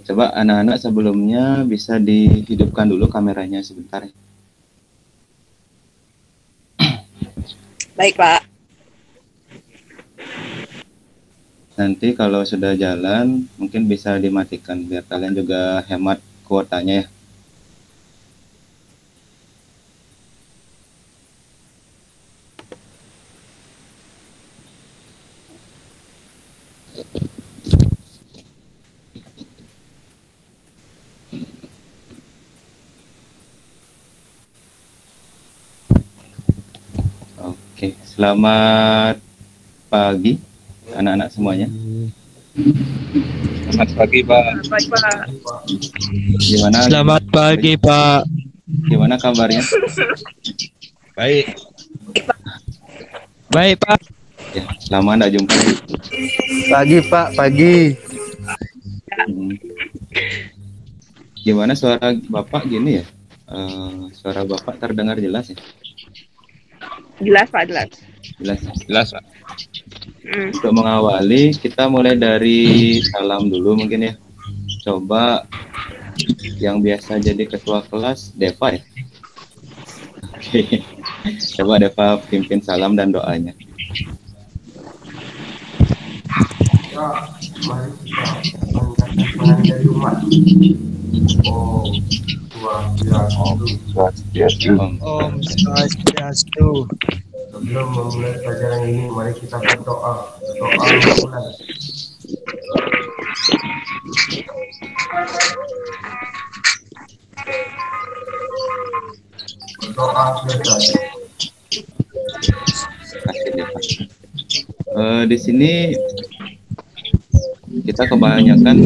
Coba anak-anak sebelumnya bisa dihidupkan dulu kameranya sebentar ya. Baik, Pak. Nanti kalau sudah jalan mungkin bisa dimatikan biar kalian juga hemat kuotanya ya. Oke, selamat pagi anak-anak semuanya. Selamat pagi, Pak. Baik, Pak. Gimana? Selamat pagi, Pak. Gimana kabarnya? Baik. Baik, Pak. Ya, lama nggak jumpa. Pagi, Pak. Pagi. Gimana suara Bapak gini ya? Suara Bapak terdengar jelas ya? Jelas, Pak, jelas. Jelas. Jelas, Pak. Untuk mengawali, kita mulai dari salam dulu mungkin ya. Coba yang biasa jadi ketua kelas, Deva ya. Oke. Coba Deva pimpin salam dan doanya. Ya, mari kita mengucapkan dari umat. Om Swastiastu. Om Swastiastu. Sebelum memulai pelajaran ini, mari kita berdoa. Doa mulai. Berdoa selesai. Kasih Deva. Di sini kita kebanyakan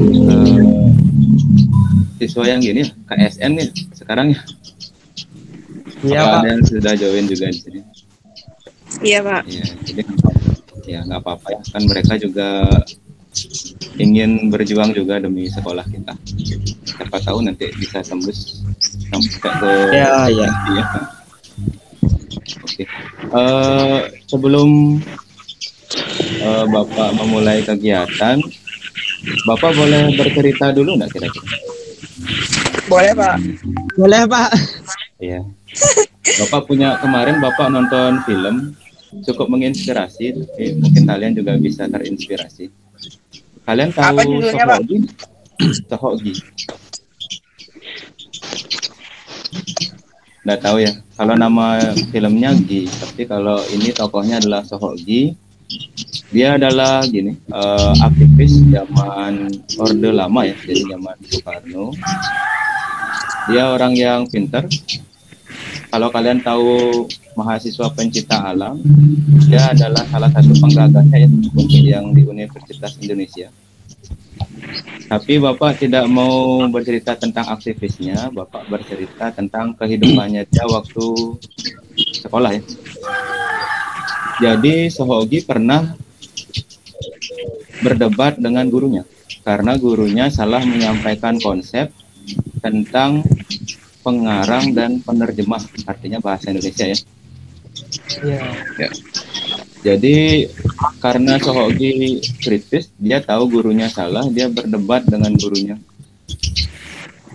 siswa yang gini ya, KSN nih sekarang ya. Iya, Apa Pak. ada yang sudah join juga di sini? Iya, Pak. Ya, jadi ya nggak apa-apa ya. Kan mereka juga ingin berjuang juga demi sekolah kita. Siapa tahu nanti bisa tembus sampai ke Ya. ya. Oke. Sebelum Bapak memulai kegiatan, Bapak boleh bercerita dulu nggak kira-kira? Boleh, Pak. Boleh, Pak. Iya. Bapak kemarin Bapak nonton film cukup menginspirasi, tapi mungkin kalian juga bisa terinspirasi. Kalian tahu Apa judulnya, Pak? Sohogi? Sohogi. Nggak tahu ya. Kalau nama filmnya Gi, tapi kalau ini tokohnya adalah Sohogi. Dia adalah gini, aktivis zaman Orde Lama ya, jadi zaman Soekarno. Dia orang yang pintar. Kalau kalian tahu mahasiswa pencipta alam, dia adalah salah satu penggagasnya ya, yang di Universitas Indonesia. Tapi Bapak tidak mau bercerita tentang aktivisnya, Bapak bercerita tentang kehidupannya dia waktu sekolah ya. Jadi Sohogi pernah berdebat dengan gurunya, karena gurunya salah menyampaikan konsep tentang pengarang dan penerjemah, artinya bahasa Indonesia ya. Iya. Ya. Jadi karena Sohogi kritis, dia tahu gurunya salah, dia berdebat dengan gurunya.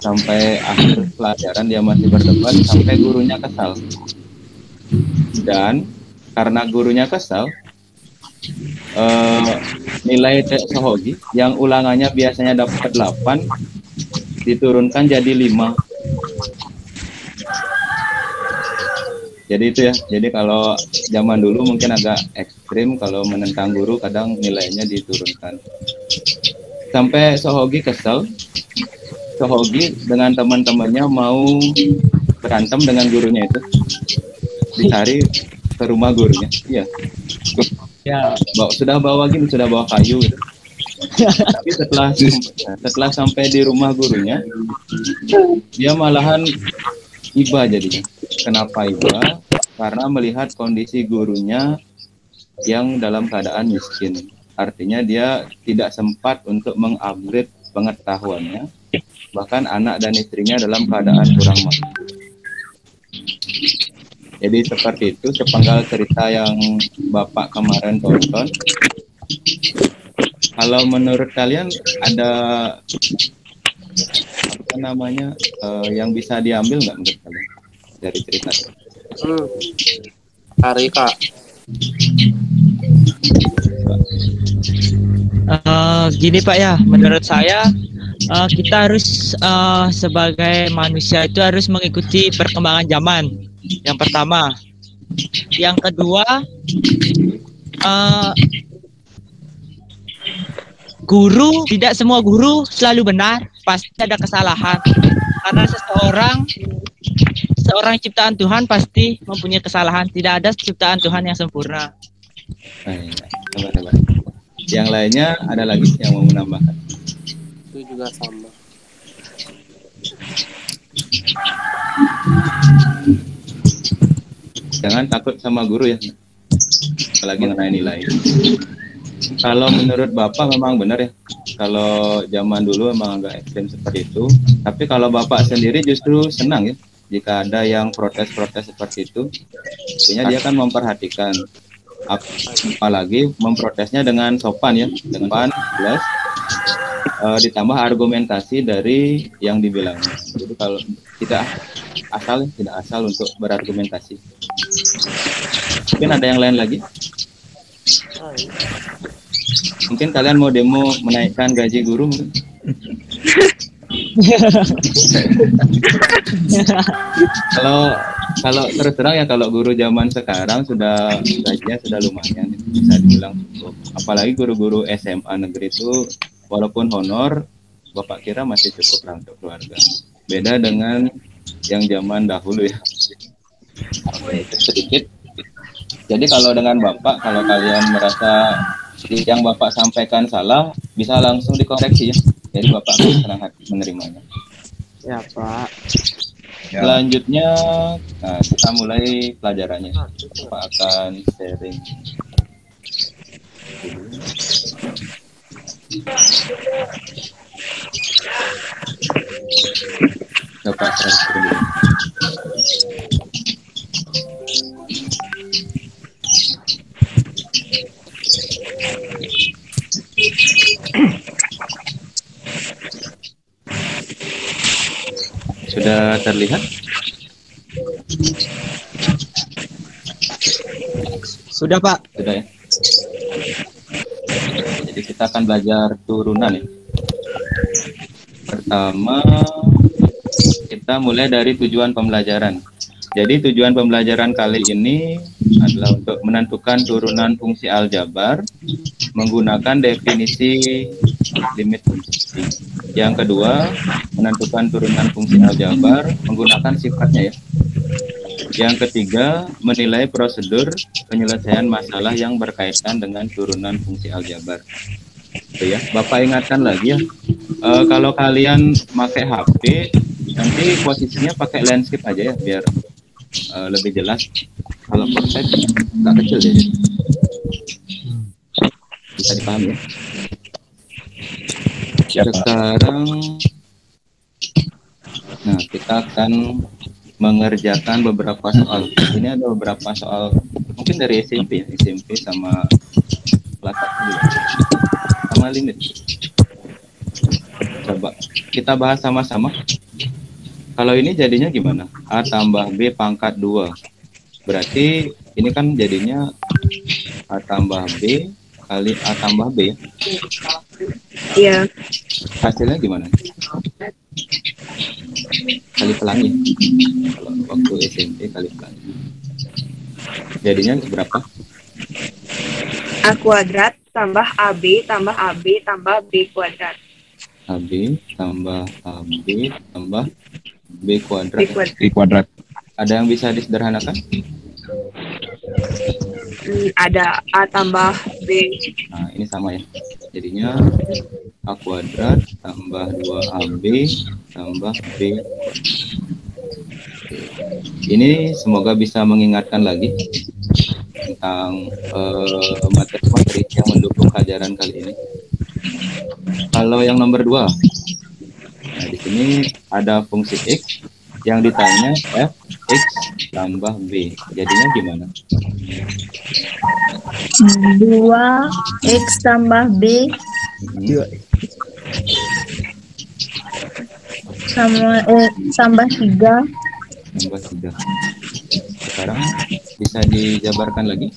Sampai akhir pelajaran dia masih berdebat sampai gurunya kesal. Dan karena gurunya kesal, nilai Sohogi yang ulangannya biasanya dapat 8 diturunkan jadi 5. Jadi itu ya. Jadi kalau zaman dulu mungkin agak ekstrim, kalau menentang guru kadang nilainya diturunkan. Sampai Sohogi kesel. Sohogi dengan teman-temannya mau berantem dengan gurunya itu. Dicari ke rumah gurunya. Iya. Ya. Sudah bawa kayu gitu. Tapi setelah sampai di rumah gurunya, dia malahan iba jadinya. Kenapa iba? Karena melihat kondisi gurunya yang dalam keadaan miskin. Artinya dia tidak sempat untuk mengupgrade pengetahuannya. Bahkan anak dan istrinya dalam keadaan kurang mampu. Jadi seperti itu sepenggal cerita yang Bapak kemarin tonton. Kalau menurut kalian ada apa namanya yang bisa diambil nggak menurut kalian dari cerita? Hari Kak. Gini Pak ya, menurut saya kita harus sebagai manusia itu harus mengikuti perkembangan zaman. Yang pertama, yang kedua, guru, tidak semua guru selalu benar, pasti ada kesalahan. Karena seorang ciptaan Tuhan pasti mempunyai kesalahan, tidak ada ciptaan Tuhan yang sempurna. Sabar. Yang lainnya ada lagi yang mau menambahkan? Itu juga sama. Jangan takut sama guru ya, apalagi ngenai nilai. Kalau menurut Bapak memang benar ya, kalau zaman dulu memang agak ekstrim seperti itu. Tapi kalau Bapak sendiri justru senang ya, jika ada yang protes-protes seperti itu. Artinya dia kan memperhatikan, apalagi memprotesnya dengan sopan ya, dengan sopan plus ditambah argumentasi dari yang dibilangnya. Jadi kalau tidak asal untuk berargumentasi. Mungkin ada yang lain lagi? Mungkin kalian mau demo menaikkan gaji guru mungkin? Kalau terus terang ya, kalau guru zaman sekarang sudah gajinya sudah lumayan, bisa dibilang cukup. Apalagi guru-guru SMA negeri itu walaupun honor, Bapak kira masih cukup lah untuk keluarga. Beda dengan yang zaman dahulu ya. Oke, itu sedikit. Jadi kalau dengan Bapak, kalau kalian merasa yang Bapak sampaikan salah, bisa langsung dikoreksi ya. Jadi Bapak akan senang hati menerimanya. Ya Pak. Selanjutnya, nah, kita mulai pelajarannya. Bapak akan sharing. Bapak sharing dulu. Sudah terlihat? Sudah Pak. Sudah ya. Jadi kita akan belajar turunan ya. Pertama, kita mulai dari tujuan pembelajaran. Jadi tujuan pembelajaran kali ini adalah untuk menentukan turunan fungsi aljabar menggunakan definisi limit fungsi. Yang kedua, menentukan turunan fungsi aljabar menggunakan sifatnya ya. Yang ketiga, menilai prosedur penyelesaian masalah yang berkaitan dengan turunan fungsi aljabar. Itu ya. Bapak ingatkan lagi ya, kalau kalian pakai HP, nanti posisinya pakai landscape aja ya, biar lebih jelas. Kalau portrait nggak kecil ya, bisa dipahami ya. Sekarang, nah kita akan mengerjakan beberapa soal. Ini ada beberapa soal, mungkin dari SMP ya, SMP sama kelas 1 sama limit. Coba kita bahas sama-sama. Kalau ini jadinya gimana? A tambah B pangkat 2. Berarti ini kan jadinya A tambah B kali A tambah B ya? Iya. Hasilnya gimana? Kali pelangi. Kalau waktu SMP kali pelangi. Jadinya berapa? A kuadrat tambah AB tambah AB tambah B kuadrat. AB tambah AB tambah B kuadrat. B kuadrat. Ada yang bisa disederhanakan? Ada A tambah B. Nah, ini sama ya. Jadinya A kuadrat tambah 2AB tambah B. Ini semoga bisa mengingatkan lagi tentang materi-materi yang mendukung pelajaran kali ini. Kalau yang nomor 2, nah di sini ada fungsi X yang ditanya f(x) tambah B. Jadinya gimana? 2x tambah B Dua. Tambah 3. Tambah 3. Sekarang bisa dijabarkan lagi?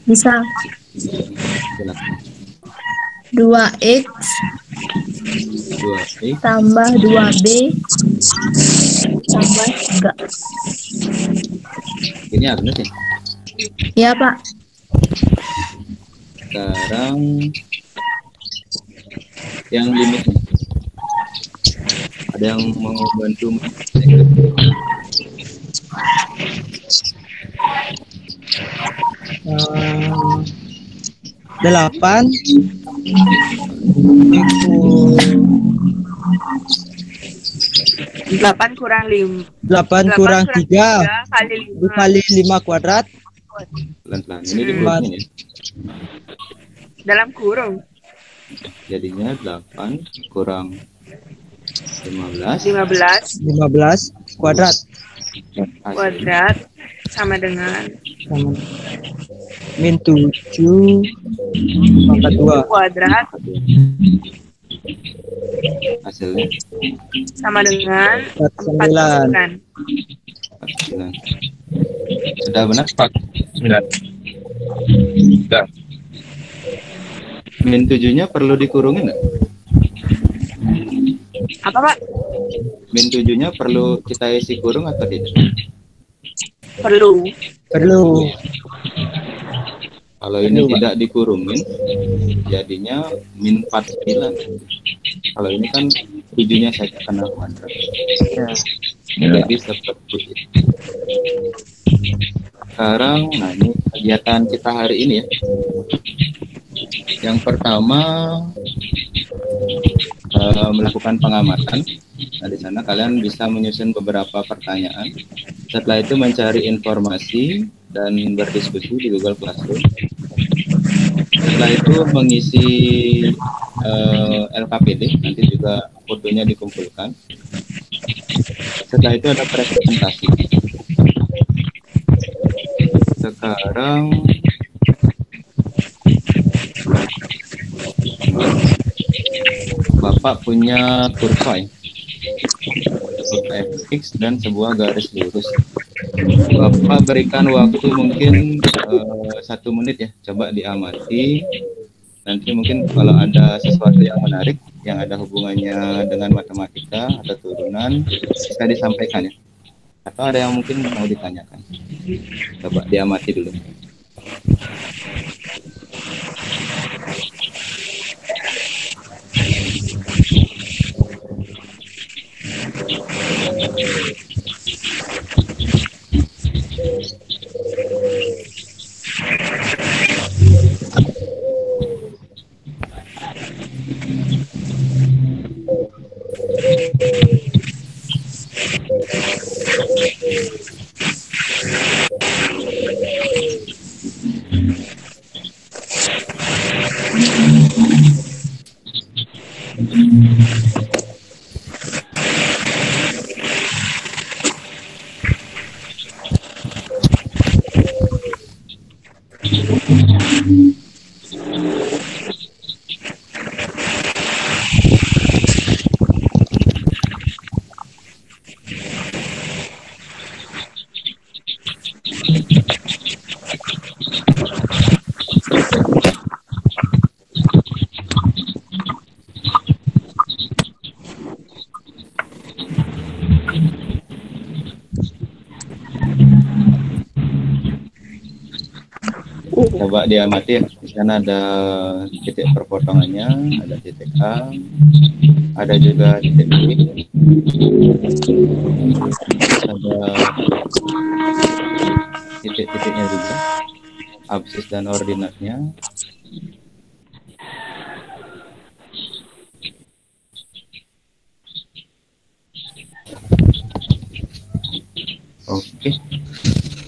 Bisa. Silakan. 2x 2x tambah 2b tambah 3. ini Agnes ya. Iya, Pak. Sekarang yang limitnya. Ada yang mau bantu? Delapan. 8 kurang 5. 8 kurang 3 kali 5. dikali 5 kuadrat. Pelan-pelan. Ini dikurangin ya. Dalam kurung. Jadinya 8 kurang 15 15 kuadrat. kuadrat sama dengan Min 7 pangkat 2. kuadrat Hasilnya sama dengan 49. 49. Sudah benar? 9. Sudah. Min 7-nya perlu dikurungin nggak? apa, Pak? Min 7-nya perlu kita isi kurung atau tidak? Perlu. Kalau ini tidak dikurungin, jadinya min 49. Kalau ini kan 7-nya saja kena kuadrat. Jadi seperti itu. Sekarang, nah ini kegiatan kita hari ini ya. Yang pertama melakukan pengamatan. Nah, di sana kalian bisa menyusun beberapa pertanyaan. Setelah itu mencari informasi dan berdiskusi di Google Classroom. Setelah itu mengisi LKPD, nanti juga fotonya dikumpulkan. Setelah itu ada presentasi. Sekarang Bapak punya kurva ya, kurva fx dan sebuah garis lurus. Bapak berikan waktu mungkin 1 menit ya, coba diamati. Nanti mungkin kalau ada sesuatu yang menarik, yang ada hubungannya dengan matematika atau turunan, bisa disampaikan ya. Atau ada yang mungkin mau ditanyakan. Coba diamati dulu. Coba diamati ya, di sana ada titik perpotongannya, ada titik A, ada juga titik B, ada titik-titiknya juga, absis dan ordinatnya. Oke,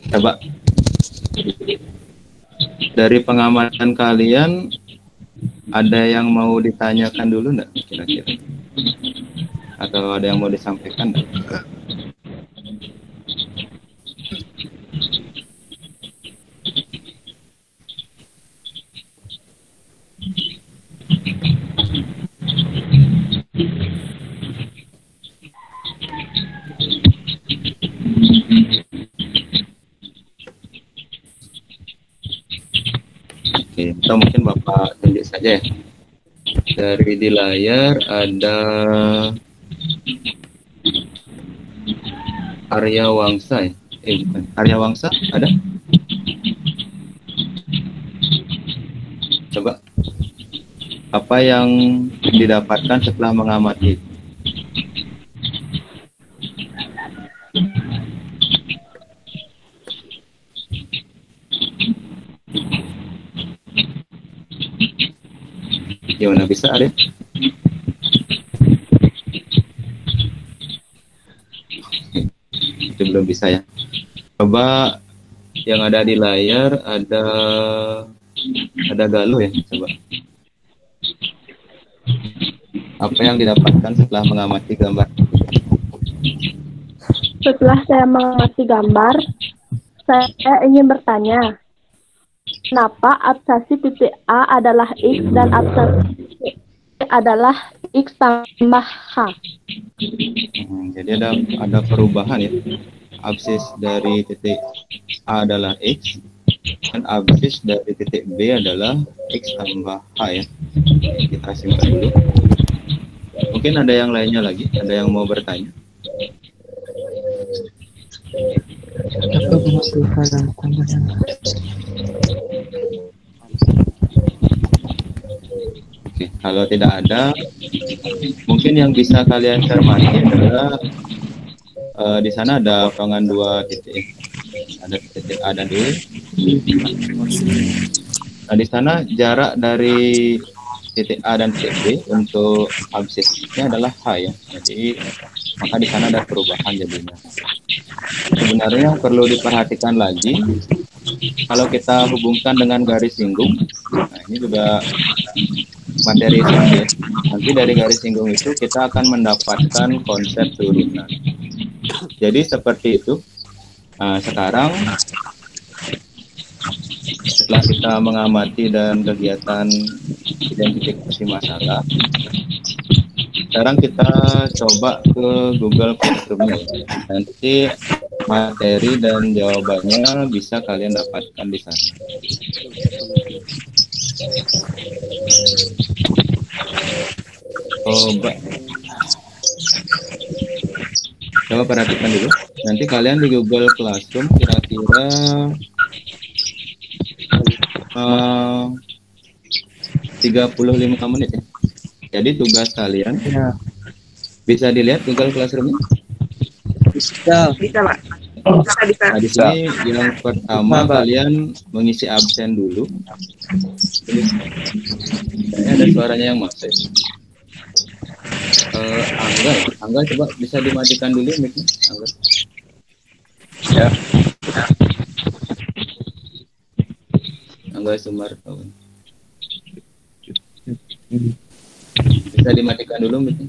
coba dari pengamatan kalian ada yang mau ditanyakan dulu enggak kira-kira? Atau ada yang mau disampaikan enggak? atau mungkin Bapak tunjuk saja ya. Dari di layar ada Arya Wangsa ya. Bukan. Arya Wangsa ada? Coba. Apa yang didapatkan setelah mengamati? Gimana bisa ada? Itu belum bisa ya. Coba yang ada di layar ada Galuh ya, coba. Apa yang didapatkan setelah mengamati gambar? Setelah saya mengamati gambar, saya ingin bertanya, kenapa absasi titik A adalah X dan absasi titik B adalah X tambah H? Jadi ada perubahan ya. Absis dari titik A adalah X dan absis dari titik B adalah X tambah H ya. Kita simpan dulu. Mungkin ada yang lainnya lagi, ada yang mau bertanya? Oke, kalau tidak ada, mungkin yang bisa kalian cermati adalah di sana ada potongan 2 titik, ada titik A dan B. Nah, di sana jarak dari titik A dan titik B untuk absisnya adalah H ya. Jadi maka di sana ada perubahan jadinya. Sebenarnya perlu diperhatikan lagi kalau kita hubungkan dengan garis singgung. Nah, ini juga materi singgung ya. Nanti dari garis singgung itu kita akan mendapatkan konsep turunan. Jadi seperti itu. Nah, sekarang setelah kita mengamati dan kegiatan identifikasi masalah, sekarang kita coba ke Google Classroom-nya. Nanti materi dan jawabannya bisa kalian dapatkan di sana. Coba perhatikan dulu. Nanti kalian di Google Classroom kira-kira 35 menit ya. Jadi tugas kalian bisa dilihat Google Classroom-nya? Bisa. Bisa, Pak. Bisa. Nah, di sini yang pertama kalian mengisi absen dulu. Ini ada suaranya yang masuk. Angga coba bisa dimatikan dulu mic-nya, Angga. Ya. Angga Sumartawan. Bisa dimatikan dulu mic-nya.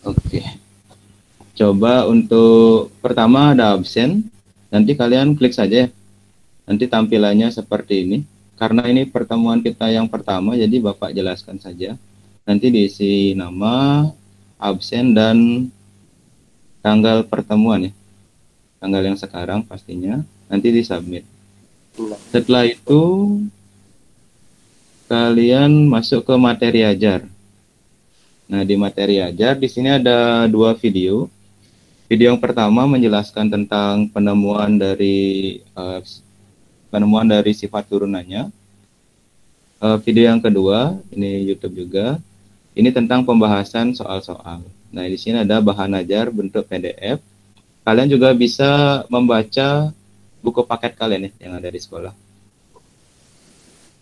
Oke. Coba untuk pertama ada absen. Nanti kalian klik saja ya. Nanti tampilannya seperti ini. Karena ini pertemuan kita yang pertama, jadi Bapak jelaskan saja. Nanti diisi nama, absen, dan tanggal pertemuan ya. Tanggal yang sekarang pastinya. Nanti disubmit. Setelah itu, kalian masuk ke materi ajar. Nah, di materi ajar, di sini ada 2 video. Video yang pertama menjelaskan tentang penemuan dari sifat turunannya. Video yang kedua, ini YouTube juga, ini tentang pembahasan soal-soal. Nah, di sini ada bahan ajar bentuk PDF. Kalian juga bisa membaca buku paket kalian ya, yang ada di sekolah.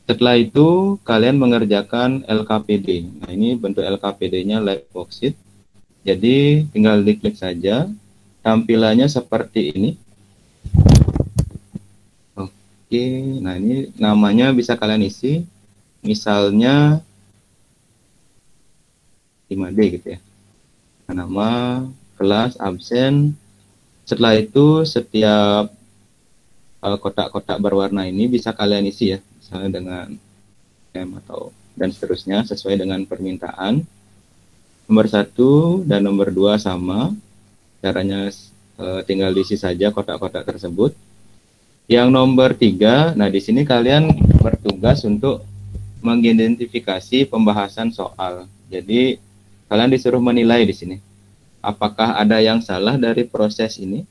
Setelah itu, kalian mengerjakan LKPD. Nah, ini bentuk LKPD-nya live worksheet. Jadi, tinggal diklik saja. Tampilannya seperti ini. Oke, nah ini namanya bisa kalian isi. Misalnya 5D gitu ya. Nama, kelas, absen. Setelah itu, setiap kotak-kotak berwarna ini bisa kalian isi ya. Misalnya dengan atau dan seterusnya sesuai dengan permintaan. Nomor 1 dan nomor 2 sama. Caranya tinggal diisi saja kotak-kotak tersebut. Yang nomor 3, nah di sini kalian bertugas untuk mengidentifikasi pembahasan soal. Jadi kalian disuruh menilai di sini. Apakah ada yang salah dari proses ini?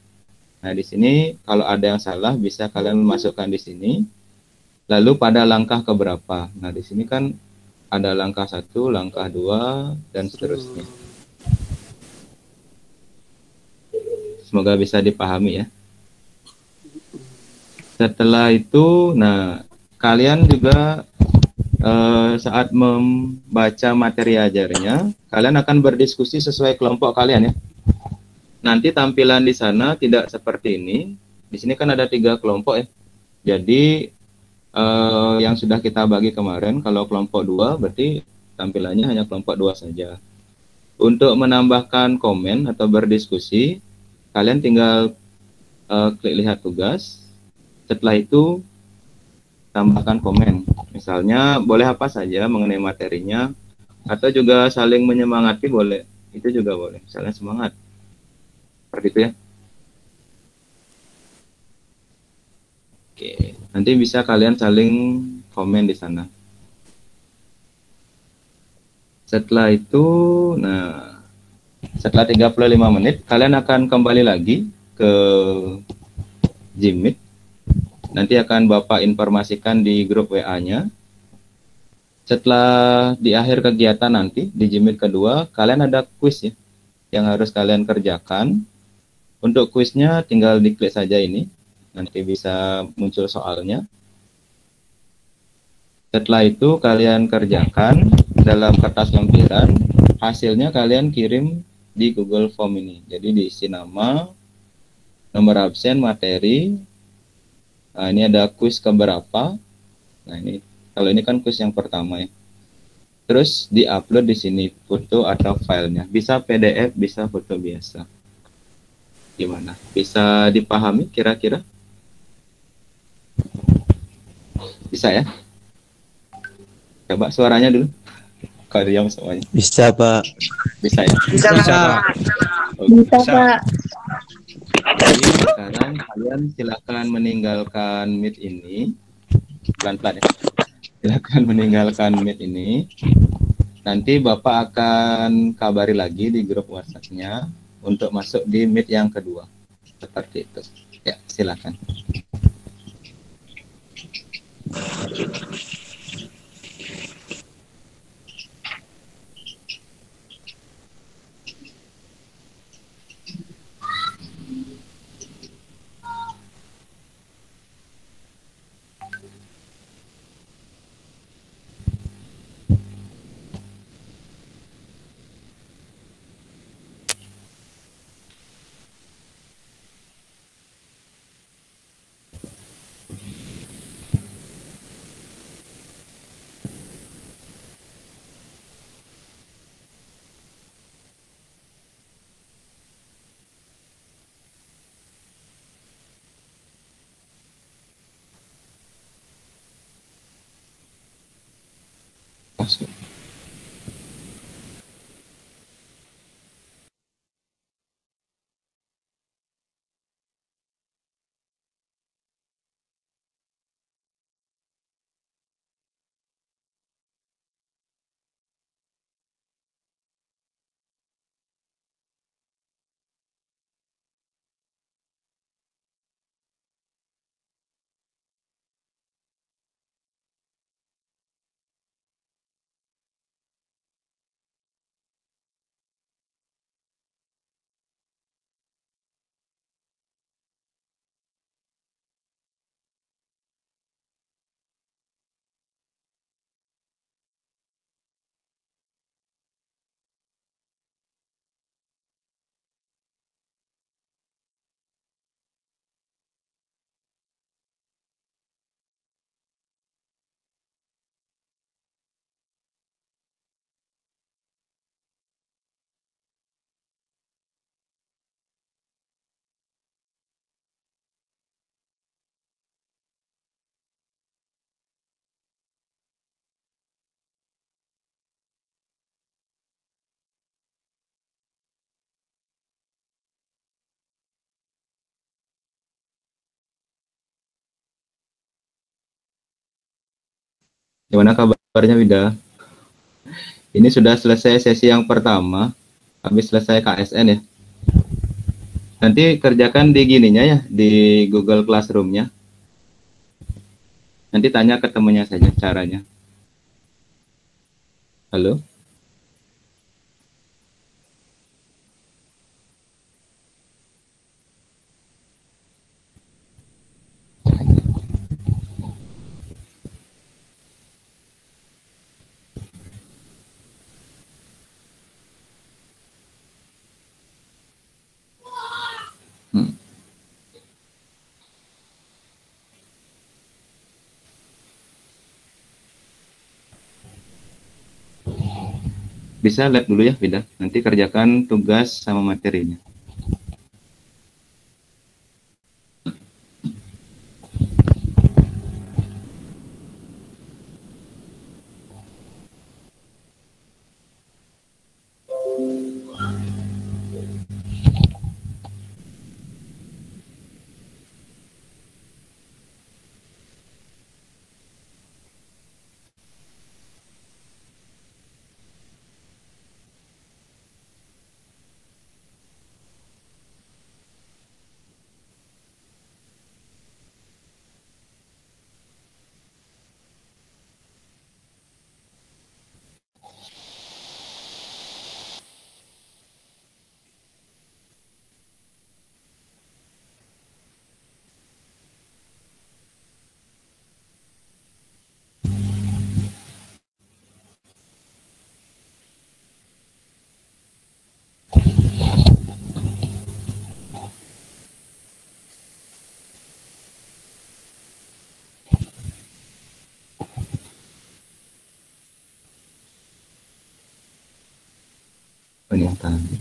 Nah, di sini kalau ada yang salah bisa kalian masukkan di sini. Lalu pada langkah keberapa? Nah, di sini kan ada langkah 1, langkah 2, dan seterusnya. Semoga bisa dipahami ya. Setelah itu, nah kalian juga saat membaca materi ajarnya, kalian akan berdiskusi sesuai kelompok kalian ya. Nanti tampilan di sana tidak seperti ini. Di sini kan ada 3 kelompok ya. Jadi yang sudah kita bagi kemarin, kalau kelompok 2 berarti tampilannya hanya kelompok 2 saja. Untuk menambahkan komen atau berdiskusi, kalian tinggal klik lihat tugas. Setelah itu tambahkan komen. Misalnya boleh apa saja mengenai materinya, atau juga saling menyemangati boleh. Itu juga boleh. Misalnya semangat. Seperti itu ya. Oke, nanti bisa kalian saling komen di sana. Setelah itu, nah, setelah 35 menit, kalian akan kembali lagi ke Jimmy. Nanti akan Bapak informasikan di grup WA-nya. Setelah di akhir kegiatan nanti, di Jimmy kedua, kalian ada kuis ya, yang harus kalian kerjakan. Untuk kuisnya tinggal diklik saja ini, nanti bisa muncul soalnya. Setelah itu kalian kerjakan dalam kertas lempiran, hasilnya kalian kirim di Google Form ini. Jadi diisi nama, nomor absen, materi. Nah, ini ada kuis keberapa. Nah, ini kalau ini kan kuis yang pertama ya. Terus di-upload di sini foto atau filenya. Bisa PDF, bisa foto biasa. Gimana? Bisa dipahami kira-kira? Bisa ya? Coba suaranya dulu. Kalau diam semuanya. Bisa, Pak. Bisa ya? Bisa, Bisa. Pak. Oke. Bisa, Pak. Jadi sekarang kalian silakan meninggalkan Meet ini. Pelan-pelan ya. Silakan meninggalkan Meet ini. Nanti Bapak akan kabari lagi di grup WhatsApp-nya untuk masuk di Meet yang kedua. Seperti itu. Ya, silakan. Masuk. Gimana kabarnya Wida? Ini sudah selesai sesi yang pertama, habis selesai KSN ya. Nanti kerjakan di gininya ya, di Google Classroom-nya. Nanti tanya ke temannya saja caranya. Halo? Hmm. Bisa lihat dulu ya, Wida. Nanti kerjakan tugas sama materinya. Ini yang tadi.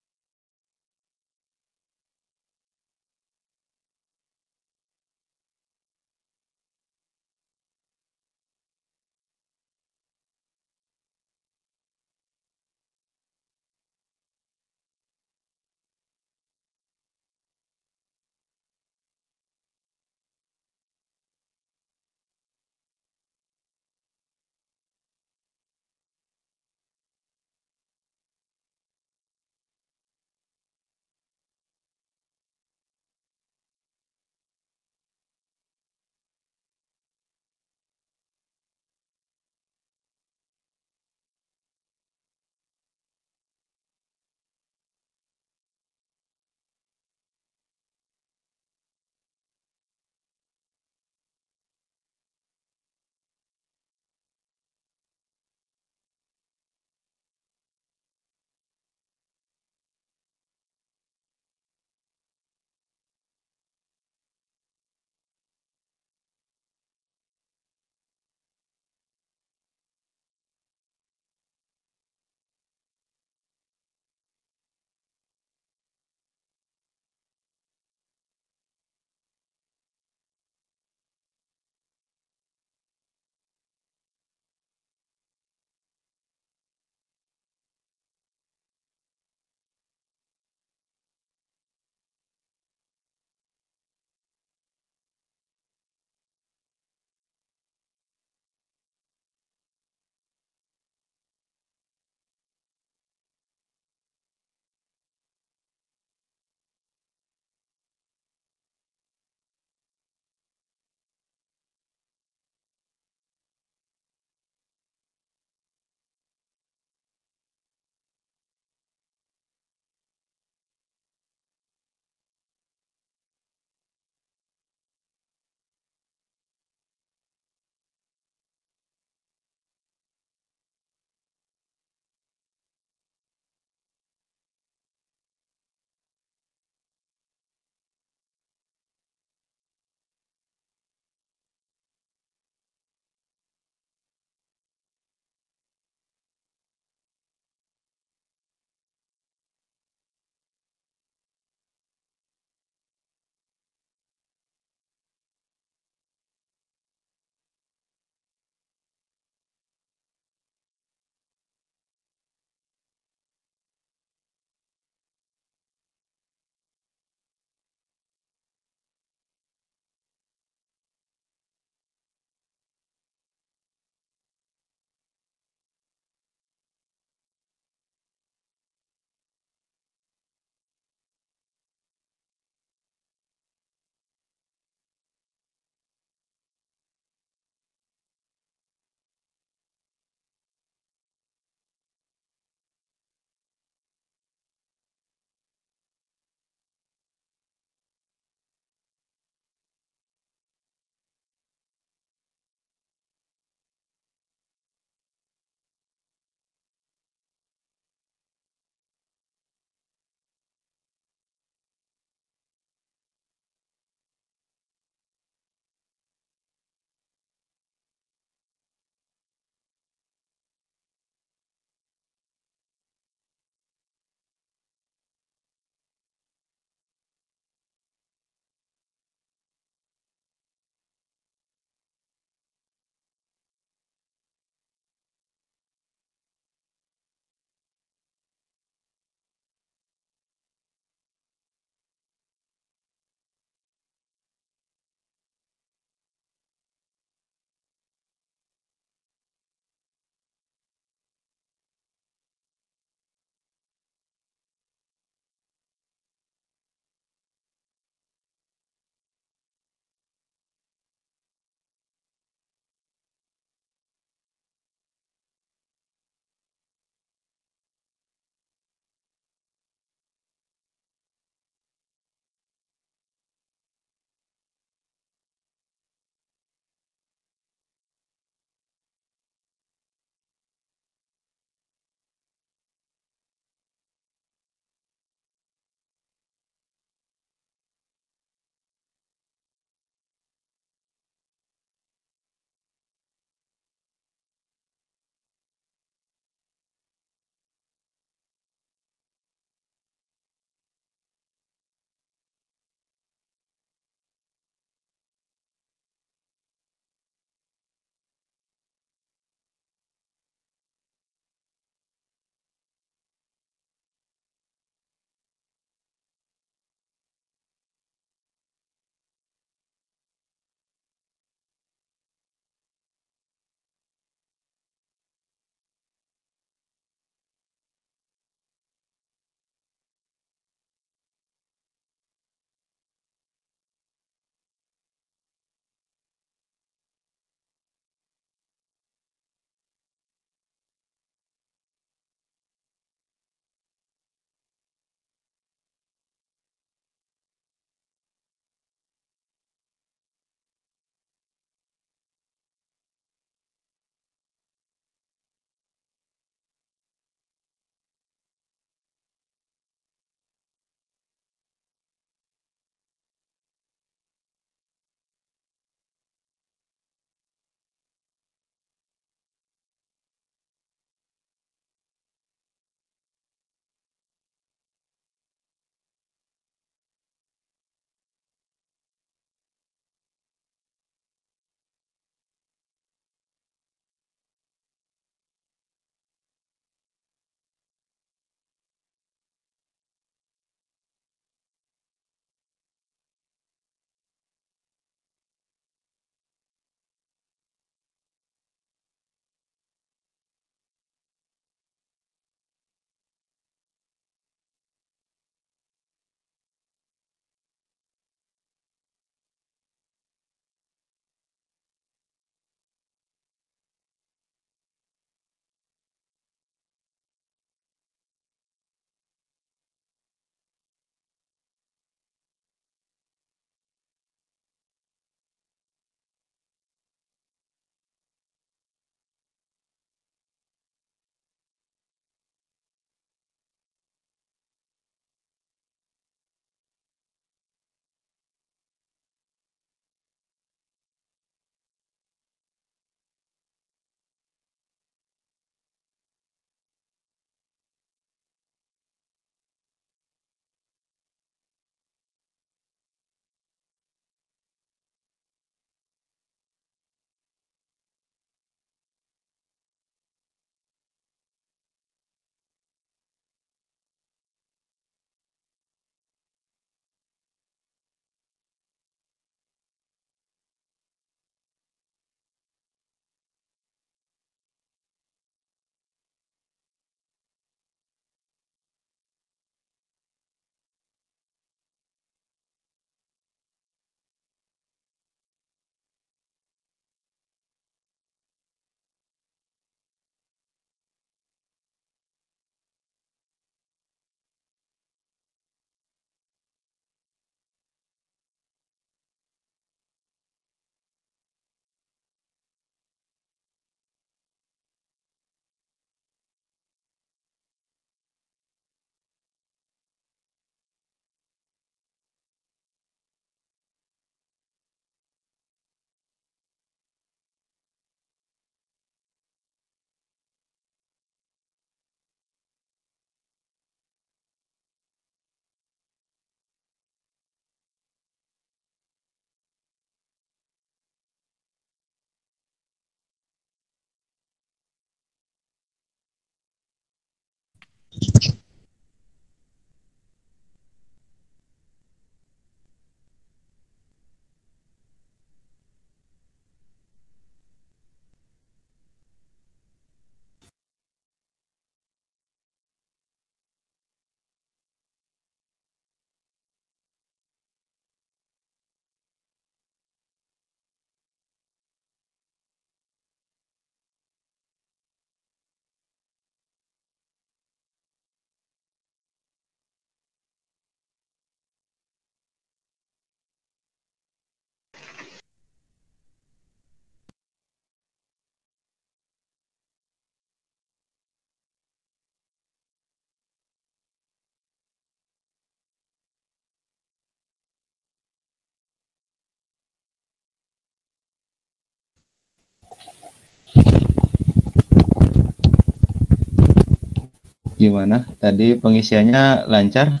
Gimana? Tadi pengisiannya lancar?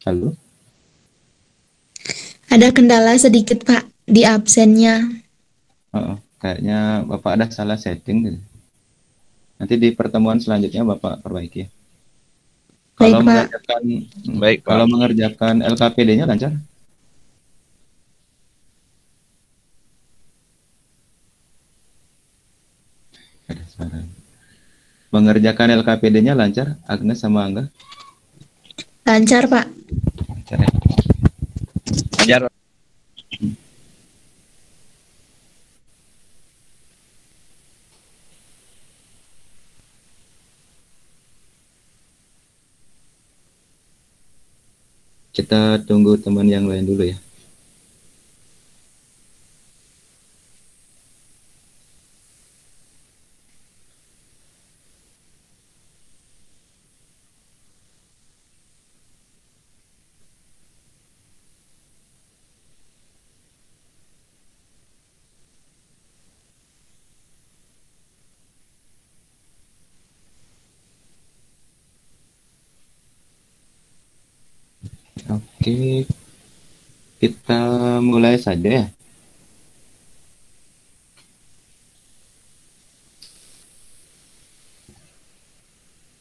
Halo? Ada kendala sedikit, Pak, di absennya. Kayaknya Bapak ada salah setting gitu. Nanti di pertemuan selanjutnya Bapak perbaiki. Baik, Kalau Pak. mengerjakan Baik, Pak. kalau mengerjakan LKPD-nya lancar? Ada suara. Mengerjakan LKPD-nya lancar, Agnes sama Angga? Lancar, Pak. Lancar ya? Ajar. Kita tunggu teman yang lain dulu ya. Oke, kita mulai saja ya.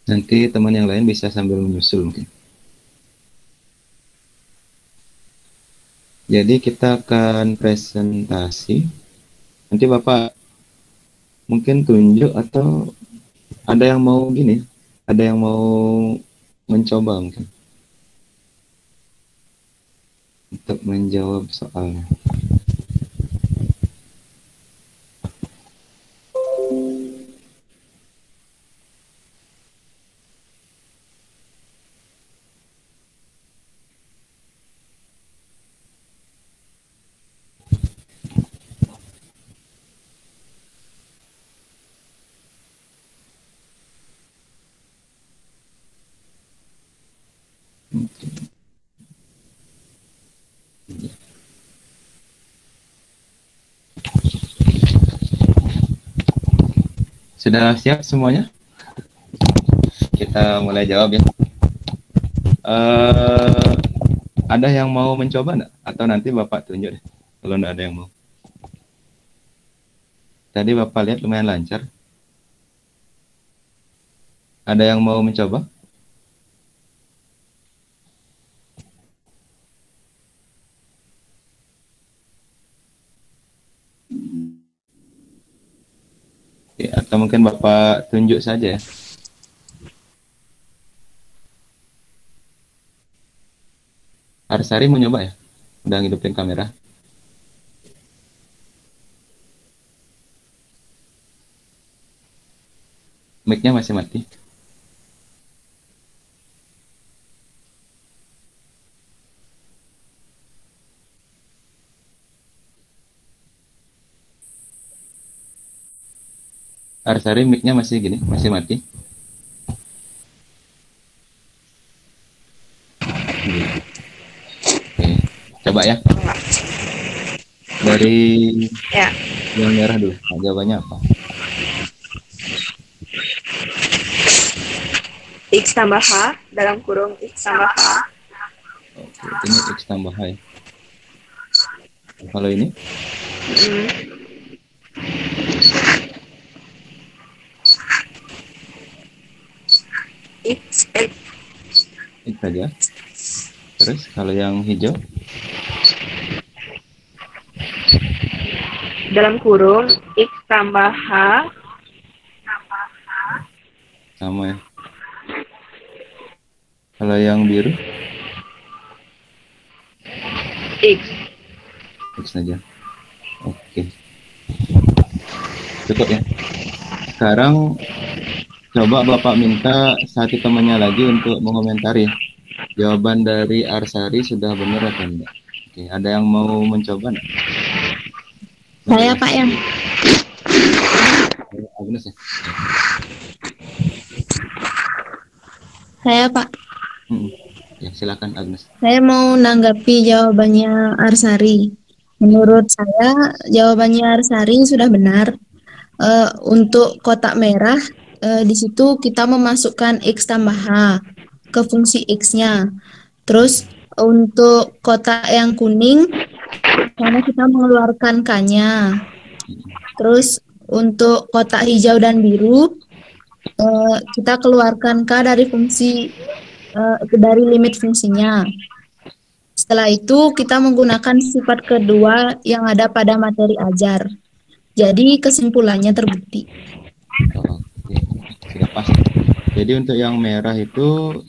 Nanti teman yang lain bisa sambil menyusul mungkin. Jadi kita akan presentasi. Nanti Bapak mungkin tunjuk atau ada yang mau gini, ada yang mau mencoba mungkin untuk menjawab soalnya. Sudah siap semuanya? Kita mulai jawab ya. Ada yang mau mencoba enggak? Atau nanti Bapak tunjuk deh, kalau enggak ada yang mau. Tadi Bapak lihat lumayan lancar. Ada yang mau mencoba? Ya, atau mungkin Bapak tunjuk saja ya. Arsari mau nyoba ya? Udah ngidupin kamera. Mic-nya masih mati. Arsari mic-nya masih gini, masih mati. Oke, coba ya. Dari Ya. yang merah dulu. Nah, jawabannya apa? X tambah H dalam kurung X tambah H. Oke, ini X tambah H ya. Kalau ini? Mm. X X saja. Terus kalau yang hijau? dalam kurung X tambah H. Sama ya. Kalau yang biru? X. X saja. Oke. Cukup ya. Sekarang coba Bapak minta satu temannya lagi untuk mengomentari jawaban dari Arsari sudah benar atau enggak. Oke, ada yang mau mencoba enggak? Saya, Pak, yang Agnes ya? saya, Pak. Ya, silakan Agnes. Saya mau nanggapi jawabannya Arsari. Menurut saya, jawabannya Arsari sudah benar. Untuk kotak merah, di situ kita memasukkan X tambah H ke fungsi X-nya. Terus untuk kotak yang kuning, karena kita mengeluarkan K-nya. Terus untuk kotak hijau dan biru, kita keluarkan K dari fungsi dari limit fungsinya. Setelah itu kita menggunakan sifat kedua yang ada pada materi ajar. Jadi kesimpulannya terbukti. Oke, sudah pas. Jadi untuk yang merah itu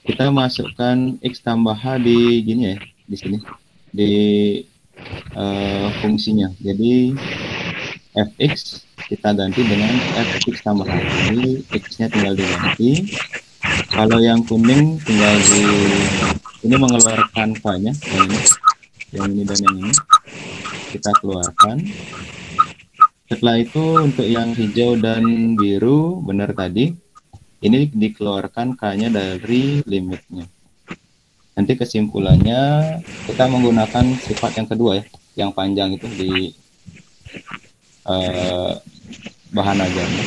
kita masukkan X tambah H di gini ya, di sini di fungsinya. Jadi fx kita ganti dengan fx tambah H. Jadi x-nya tinggal diganti. Kalau yang kuning tinggal ini mengeluarkan K-nya, yang ini dan yang ini kita keluarkan. Setelah itu untuk yang hijau dan biru benar tadi, ini dikeluarkan K-nya dari limitnya. Nanti kesimpulannya kita menggunakan sifat yang kedua ya, yang panjang itu di bahan ajarnya.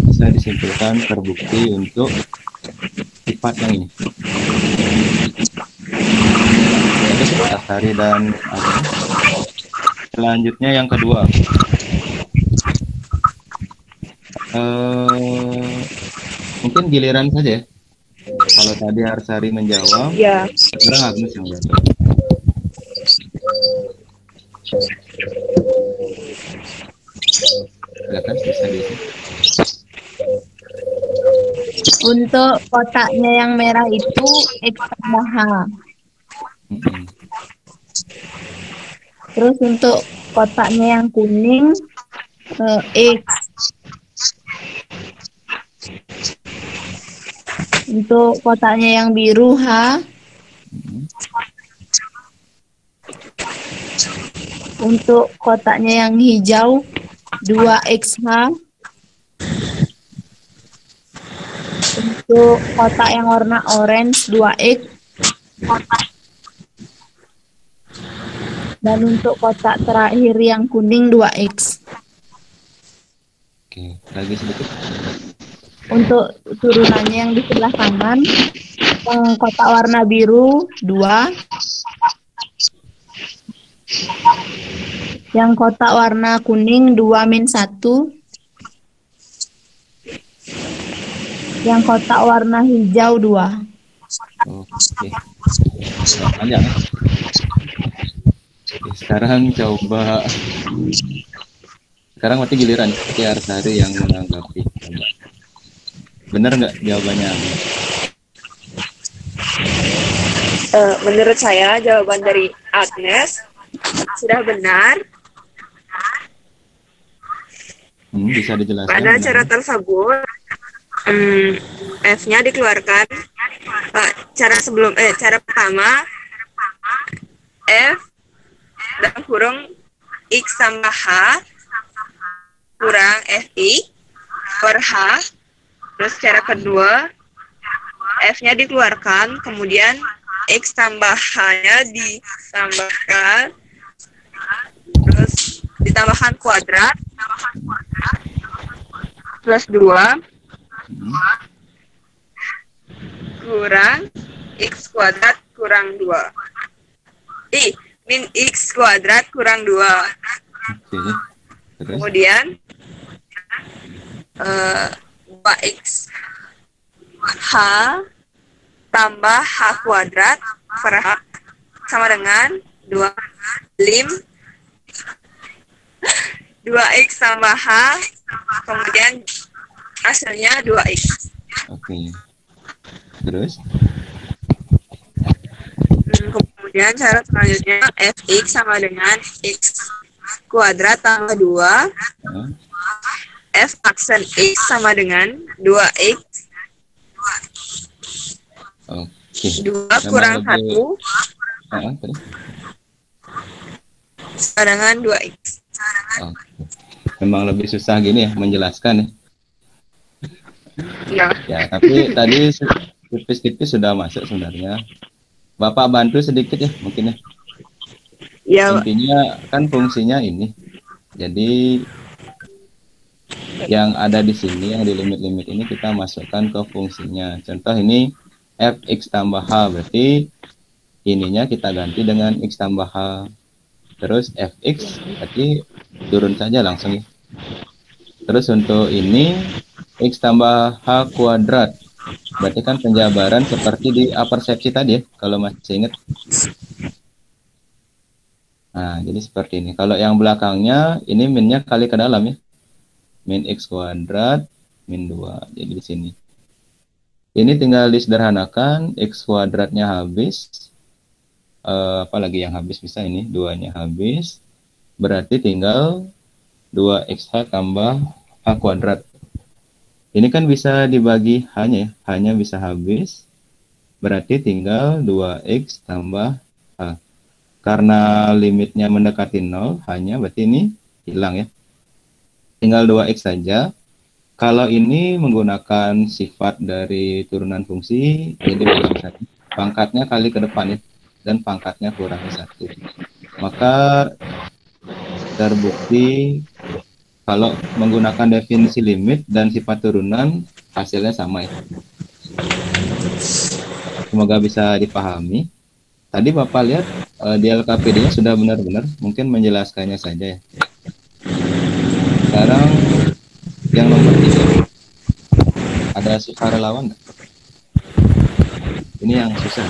Bisa disimpulkan terbukti untuk sifat yang ini. Asari dan Agni. Selanjutnya yang kedua. Mungkin giliran saja ya. Kalau tadi Arsari menjawab, Ya. sekarang Agnes yang menjawab. Silakan bisa diisi. Untuk kotaknya yang merah itu X tambah H. Terus untuk kotaknya yang kuning X. Untuk kotaknya yang biru H. Untuk kotaknya yang hijau 2XH. Untuk kotak yang warna orange 2X. Dan untuk kotak terakhir yang kuning 2X. Oke, lagi sedikit. Untuk turunannya yang di sebelah kanan, yang kotak warna biru 2. Yang kotak warna kuning 2-1. Yang kotak warna hijau 2. Oke. Panjang ya. Oke, sekarang coba. Sekarang mati giliran seperti Arsari yang menanggapi. Benar nggak jawabannya? Menurut saya jawaban dari Agnes sudah benar. Bisa dijelaskan? Pada cara tersebut, F-nya dikeluarkan. Cara pertama, F dalam kurung X tambah H kurang FI per H. Terus cara kedua, F-nya dikeluarkan, kemudian X tambah H-nya ditambahkan, terus ditambahkan kuadrat, plus 2, kurang X kuadrat kurang 2. Min X kuadrat kurang 2. Oke. Terus? Kemudian 2X H tambah H kuadrat per H sama dengan 2X tambah H, kemudian hasilnya 2X. Oke. Terus? Kemudian cara selanjutnya Fx sama dengan X kuadrat tambah 2. F aksen X sama dengan 2X. Oke. 2 kurang 1 sama dengan 2X. Oke. Memang lebih susah gini ya menjelaskan ya. Ya. Ya, tapi tadi tipis-tipis sudah masuk sebenarnya. Bapak bantu sedikit ya mungkin ya. Ya, Intinya kan fungsinya ini. Jadi yang ada di sini, yang di limit-limit ini kita masukkan ke fungsinya. Contoh ini fx tambah h, berarti ininya kita ganti dengan x tambah h. Terus fx berarti turun saja langsung ya. Terus untuk ini x tambah h kuadrat, berarti kan penjabaran seperti di persepsi tadi ya, kalau masih ingat. Nah, jadi seperti ini. Kalau yang belakangnya, ini minnya kali ke dalam ya. Min x kuadrat, min 2. Jadi di sini. Ini tinggal disederhanakan, x kuadratnya habis. Apalagi yang habis bisa ini, 2-nya habis. Berarti tinggal 2xh tambah h kuadrat. Ini kan bisa dibagi hanya ya. Hanya bisa habis. Berarti tinggal 2x tambah h. Karena limitnya mendekati 0, hanya berarti ini hilang ya. Tinggal 2x saja. Kalau ini menggunakan sifat dari turunan fungsi, jadi pangkatnya kali ke depan ya. Dan pangkatnya kurangi 1. Maka terbukti kalau menggunakan definisi limit dan sifat turunan, hasilnya sama ya. Semoga bisa dipahami. Tadi Bapak lihat di LKPD-nya sudah benar-benar, mungkin menjelaskannya saja ya. Sekarang yang nomor 3, ada sukarelawan nggak? Ini yang susah.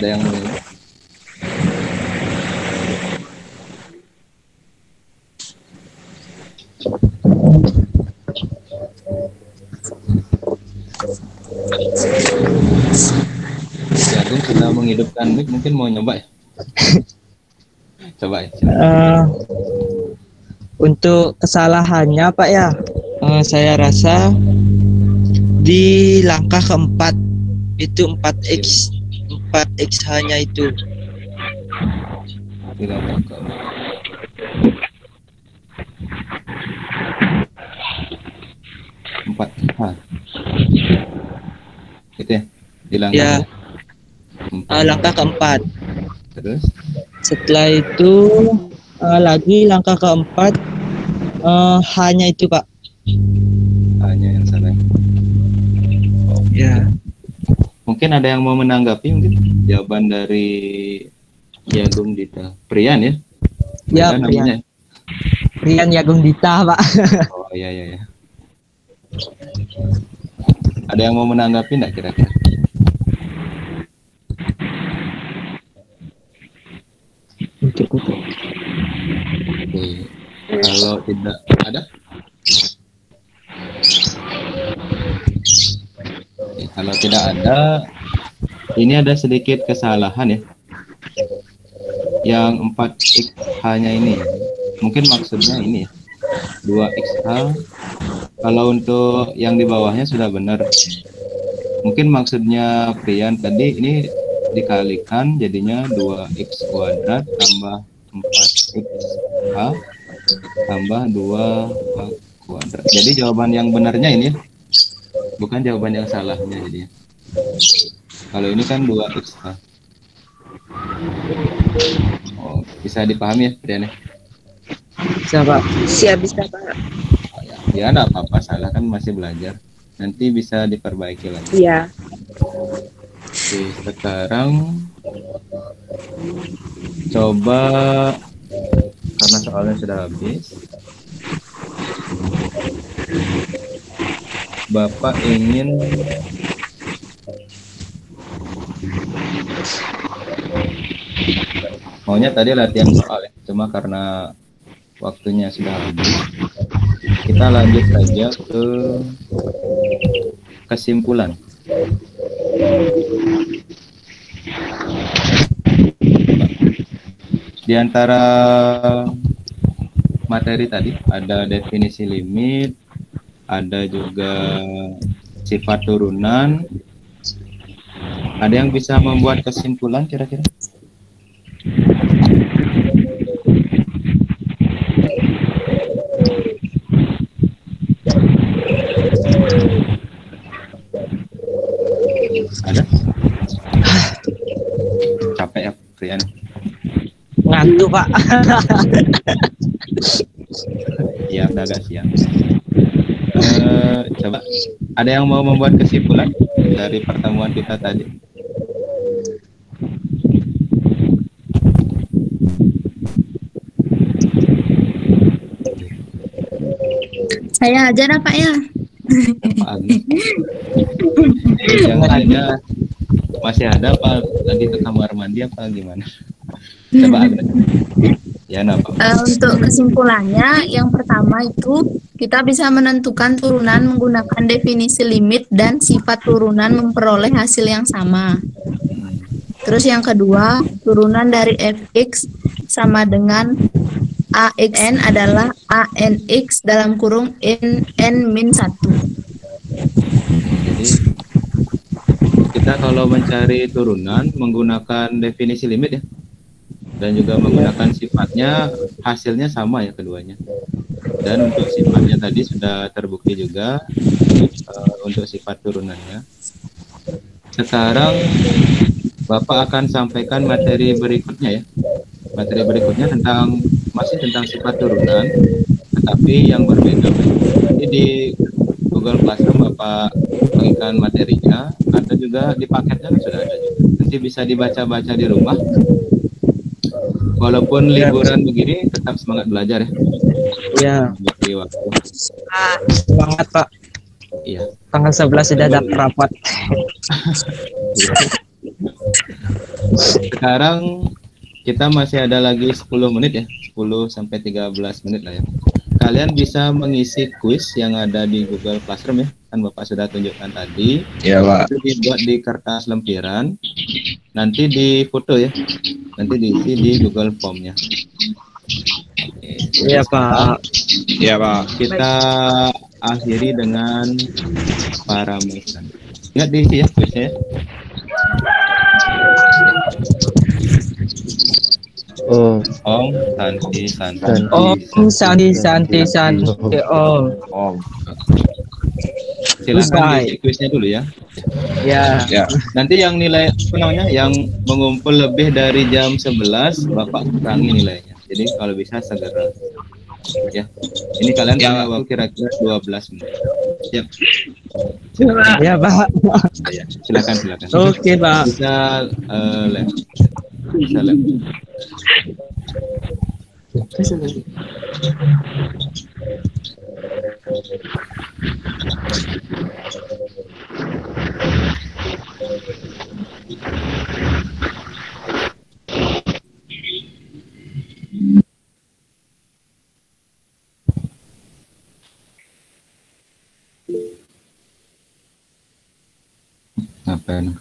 Ada yang mau? Jagung sudah menghidupkan mic, mungkin mau nyoba ya? Coba ya. Untuk kesalahannya Pak ya, saya rasa di langkah keempat itu 4x hanya itu. Di langkah keempat. 4h. Gitu ya? Di langkah Ya, langkah keempat. Terus? Setelah itu lagi langkah keempat hanya itu Pak. Hanya yang salah. Ya. Mungkin ada yang mau menanggapi mungkin jawaban dari Jagung Dita. Prian ya? Ya, namanya. Prian Jagung Dita Pak. Oh iya. Ada yang mau menanggapi enggak kira-kira? Oke. Kalau tidak ada? Oke, kalau tidak ada, ini ada sedikit kesalahan ya. Yang 4x hanya ini. Mungkin maksudnya ini ya. 2xh. Kalau untuk yang di bawahnya sudah benar. Mungkin maksudnya Prian tadi ini dikalikan jadinya 2x kuadrat tambah 4xh tambah 2h kuadrat. Jadi jawaban yang benarnya ini bukan jawaban yang salahnya jadinya. Kalau ini kan 2xh. Oh, bisa dipahami ya Prian ya? Bisa Pak. Siap, bisa Pak. Ya enggak apa-apa, salah kan masih belajar. Nanti bisa diperbaiki lagi. Iya. Oke, sekarang coba karena soalnya sudah habis. Bapak ingin maunya tadi latihan soal ya, cuma karena waktunya sudah habis. Kita lanjut saja ke kesimpulan. Di antara materi tadi ada definisi limit, ada juga sifat turunan. Ada yang bisa membuat kesimpulan kira-kira? Ada? Capek ya, Prian? Ngantuk Pak. Ya, udah agak siang. Coba ada yang mau membuat kesimpulan dari pertemuan kita tadi? Saya aja dah Pak ya. Pak Agus. Yang lainnya masih ada apa lagi ke kamar mandi apa gimana? Coba Agus. Ya, apa? Untuk kesimpulannya, yang pertama itu kita bisa menentukan turunan menggunakan definisi limit dan sifat turunan memperoleh hasil yang sama. Terus yang kedua, turunan dari fx sama dengan AXN adalah ANX dalam kurung N min 1. Jadi kita kalau mencari turunan menggunakan definisi limit ya, dan juga menggunakan sifatnya, hasilnya sama ya keduanya. Dan untuk sifatnya tadi sudah terbukti juga untuk sifat turunannya. Sekarang Bapak akan sampaikan materi berikutnya ya. Materi berikutnya masih tentang sifat turunan, tetapi yang berbeda. Jadi di Google Classroom Bapak bagikan materinya, ada juga di paketnya sudah ada juga. Nanti bisa dibaca-baca di rumah. Walaupun liburan begini, tetap semangat belajar ya. Iya. Bagi waktu. Semangat Pak. Iya. Tanggal 11 sudah ada rapat. Sekarang kita masih ada lagi 10 menit ya, 10 sampai 13 menit lah ya. Kalian bisa mengisi kuis yang ada di Google Classroom ya, kan Bapak sudah tunjukkan tadi. Iya Pak. Itu dibuat di kertas lempiran, nanti di foto ya, nanti diisi di Google Form-nya. Iya Pak. Iya Pak. Kita akhiri dengan parameter. Ingat diisi ya kuisnya ya. Om Santi Santi. Santi. Om. Silakan diisi kuisnya dulu ya. Ya. Ya. Nanti yang nilai apa namanya, yang mengumpul lebih dari jam 11 Bapak kurangi nilainya. Jadi kalau bisa segera. Ya. Ini kalian punya waktu kira-kira 12 menit. Siap. Ya Pak. Ya, silakan. Oke Pak. Bisa lab. Bisa lab. Ngapain?